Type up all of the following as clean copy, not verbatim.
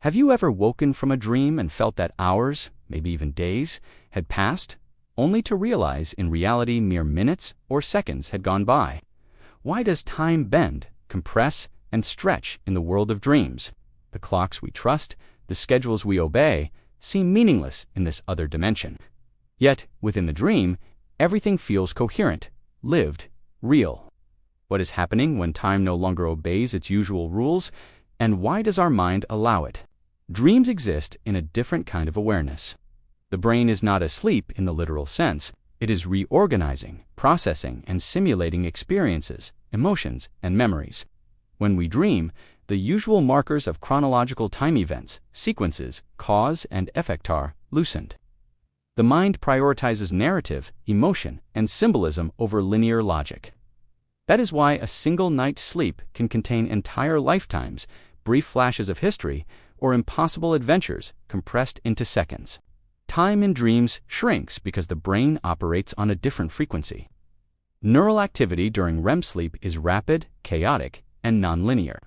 Have you ever woken from a dream and felt that hours, maybe even days, had passed, only to realize in reality mere minutes or seconds had gone by? Why does time bend, compress, and stretch in the world of dreams? The clocks we trust, the schedules we obey, seem meaningless in this other dimension. Yet, within the dream, everything feels coherent, lived, real. What is happening when time no longer obeys its usual rules, and why does our mind allow it? Dreams exist in a different kind of awareness. The brain is not asleep in the literal sense. It is reorganizing, processing, and simulating experiences, emotions, and memories. When we dream, the usual markers of chronological time events, sequences, cause, and effect are loosened. The mind prioritizes narrative, emotion, and symbolism over linear logic. That is why a single night's sleep can contain entire lifetimes, brief flashes of history, or impossible adventures compressed into seconds. Time in dreams shrinks because the brain operates on a different frequency. Neural activity during REM sleep is rapid, chaotic, and nonlinear.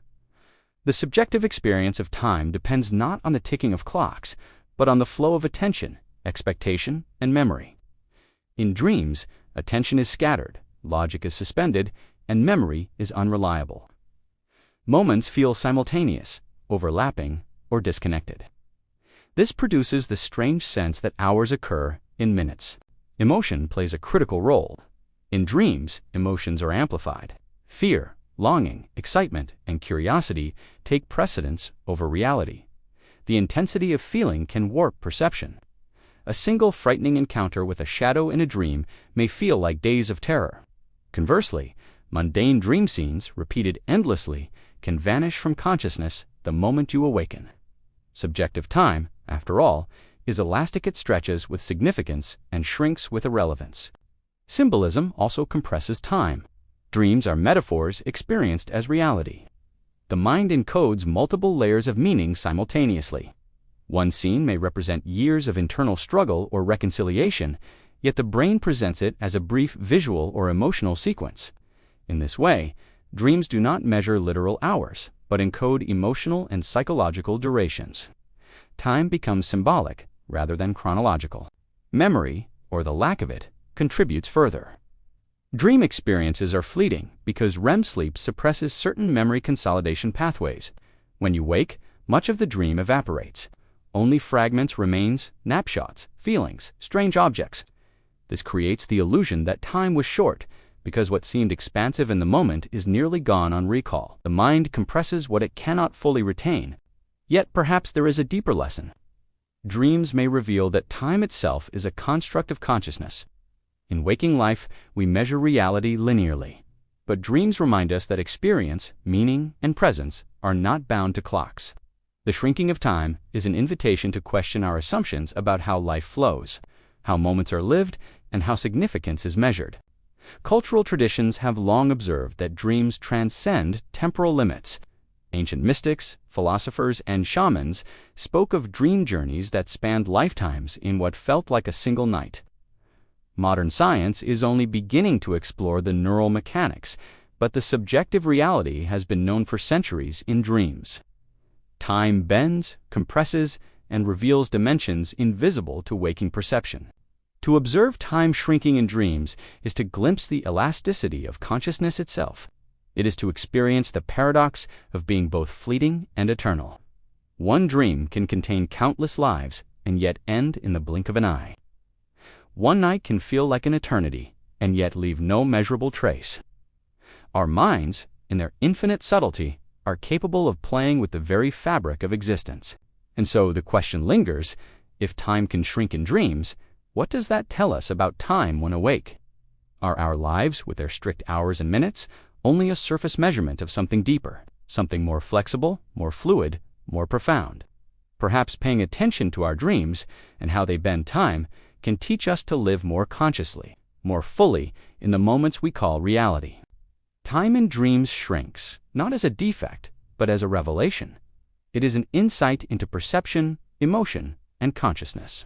The subjective experience of time depends not on the ticking of clocks, but on the flow of attention, expectation, and memory. In dreams, attention is scattered, logic is suspended, and memory is unreliable. Moments feel simultaneous, overlapping, or disconnected. This produces the strange sense that hours occur in minutes. Emotion plays a critical role. In dreams, emotions are amplified. Fear, longing, excitement, and curiosity take precedence over reality. The intensity of feeling can warp perception. A single frightening encounter with a shadow in a dream may feel like days of terror. Conversely, mundane dream scenes, repeated endlessly, can vanish from consciousness the moment you awaken. Subjective time, after all, is elastic. It stretches with significance and shrinks with irrelevance. Symbolism also compresses time. Dreams are metaphors experienced as reality. The mind encodes multiple layers of meaning simultaneously. One scene may represent years of internal struggle or reconciliation, yet the brain presents it as a brief visual or emotional sequence. In this way, dreams do not measure literal hours, but encode emotional and psychological durations. Time becomes symbolic rather than chronological. Memory, or the lack of it, contributes further. Dream experiences are fleeting because REM sleep suppresses certain memory consolidation pathways. When you wake, much of the dream evaporates. Only fragments remains, snapshots, feelings, strange objects. This creates the illusion that time was short, because what seemed expansive in the moment is nearly gone on recall. The mind compresses what it cannot fully retain. Yet perhaps there is a deeper lesson. Dreams may reveal that time itself is a construct of consciousness. In waking life, we measure reality linearly. But dreams remind us that experience, meaning, and presence are not bound to clocks. The shrinking of time is an invitation to question our assumptions about how life flows, how moments are lived, and how significance is measured. Cultural traditions have long observed that dreams transcend temporal limits. Ancient mystics, philosophers, and shamans spoke of dream journeys that spanned lifetimes in what felt like a single night. Modern science is only beginning to explore the neural mechanics, but the subjective reality has been known for centuries in dreams. Time bends, compresses, and reveals dimensions invisible to waking perception. To observe time shrinking in dreams is to glimpse the elasticity of consciousness itself. It is to experience the paradox of being both fleeting and eternal. One dream can contain countless lives and yet end in the blink of an eye. One night can feel like an eternity and yet leave no measurable trace. Our minds, in their infinite subtlety, are capable of playing with the very fabric of existence. And so the question lingers, if time can shrink in dreams, what does that tell us about time when awake? Are our lives, with their strict hours and minutes, only a surface measurement of something deeper, something more flexible, more fluid, more profound? Perhaps paying attention to our dreams and how they bend time can teach us to live more consciously, more fully in the moments we call reality. Time in dreams shrinks, not as a defect, but as a revelation. It is an insight into perception, emotion, and consciousness.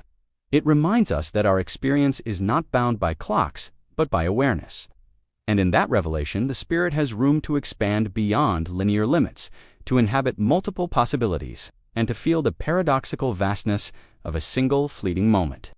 It reminds us that our experience is not bound by clocks, but by awareness. And in that revelation, the spirit has room to expand beyond linear limits, to inhabit multiple possibilities. and to feel the paradoxical vastness of a single fleeting moment.